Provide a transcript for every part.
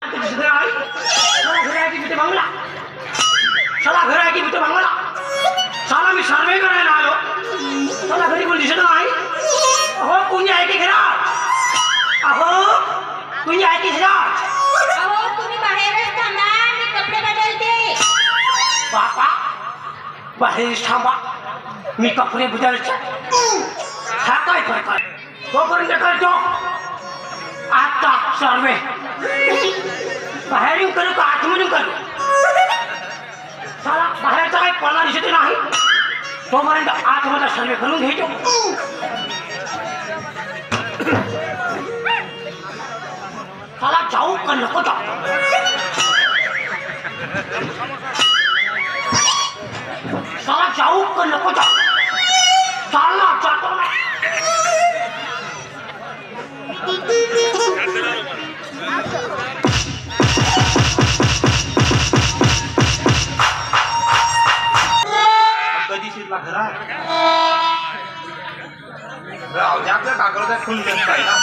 घर आहे की तिथे बंगला साला घर आहे की तिथे बंगला साला मी सर्वे करायला आलो साला घरी कोण दिसत नाही अहो कुणी आहे की घरात अहो कुणी आहे की घरात अहो तुम्ही बाहेरच थांबा मी कपडे बदलते बापा बाहेर थांबा मी कपडे बदलते हा काय प्रकार तोपर्यंत करतो आता सर्वे बाहेरून करू का आतमधून करू साला बाहेरचा काही पडला दिसत नाही तोपर्यंत आतमध्ये सर्वे करून घ्यायचो साला जाऊ का नको जाऊ साला जाऊ का नको जाऊ साला जातो ना कधी शिरला घरात आपल्या काकडा फुल ना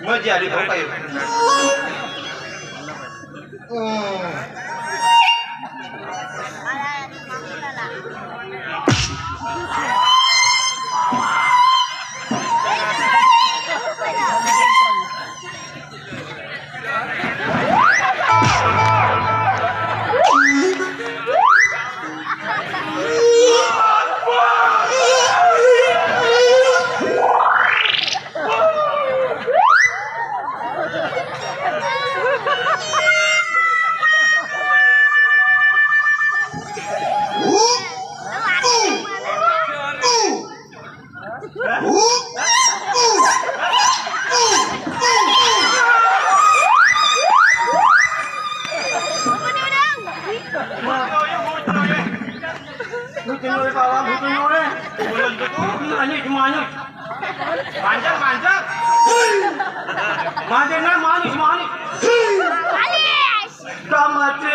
मजा आली भाऊ काय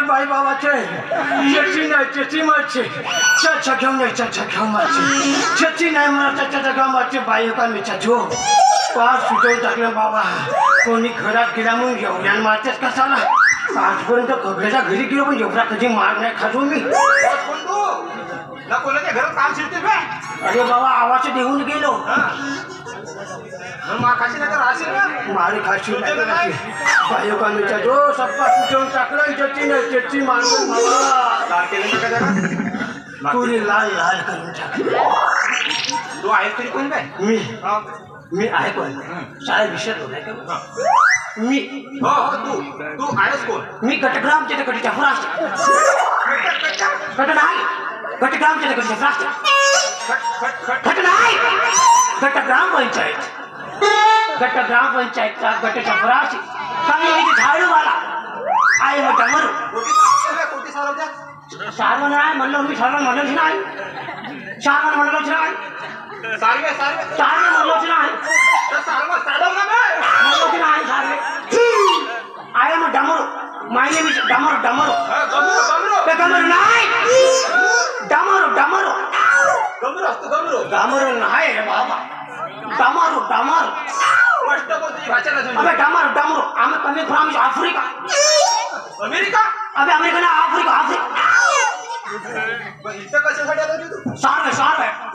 भाई बाबाचे चची मारचे चचा घेऊन मारचे चची नाही मला चचा मारचे बाई का मी चचो पार सुटवून टाकलं बाबा कोणी घरात गेला म्हणून एवढ्या मारतेच कसाला आजपर्यंत खबऱ्याच्या घरी गेलो पण एवढा कधी मार नाही खातो मी कोणाच्या घरात काम शिरते अरे बाबा आवाज देऊन गेलो मारी खाशी बायो का मी चचो सप्पा सुटवून टाकलं चची मारून पुरी लाल लाल करून टाकली तू आहेस तरी कोण काय मी आहे कोण शाळेत विषय होणार का मी हो तू आहेस कोण मी गटग्रामचे ते कटीच्या फरास्ट गट नाही गटग्रामचे ते कटीच्या फरास्ट गट नाही गटग्राम पंचायत ग्राम पंचायत का गटच्या फराशी कमी झाडू मला आहे मग डमरू सारवण आहे म्हणलं मी सारवण म्हणलोच नाही सारवण म्हणलोच नाही सारवे म्हणलोच नाही म्हणलोच नाही सारवे आहे मग डमरू माय नेम इज डमरू डमरू नाही डमरू नाही रे बाबा डमरू अबे डमरू आम्ही कमी फ्रॉम आफ्रिका अमेरिका अबे अमेरिका ना आफ्रिका सारवे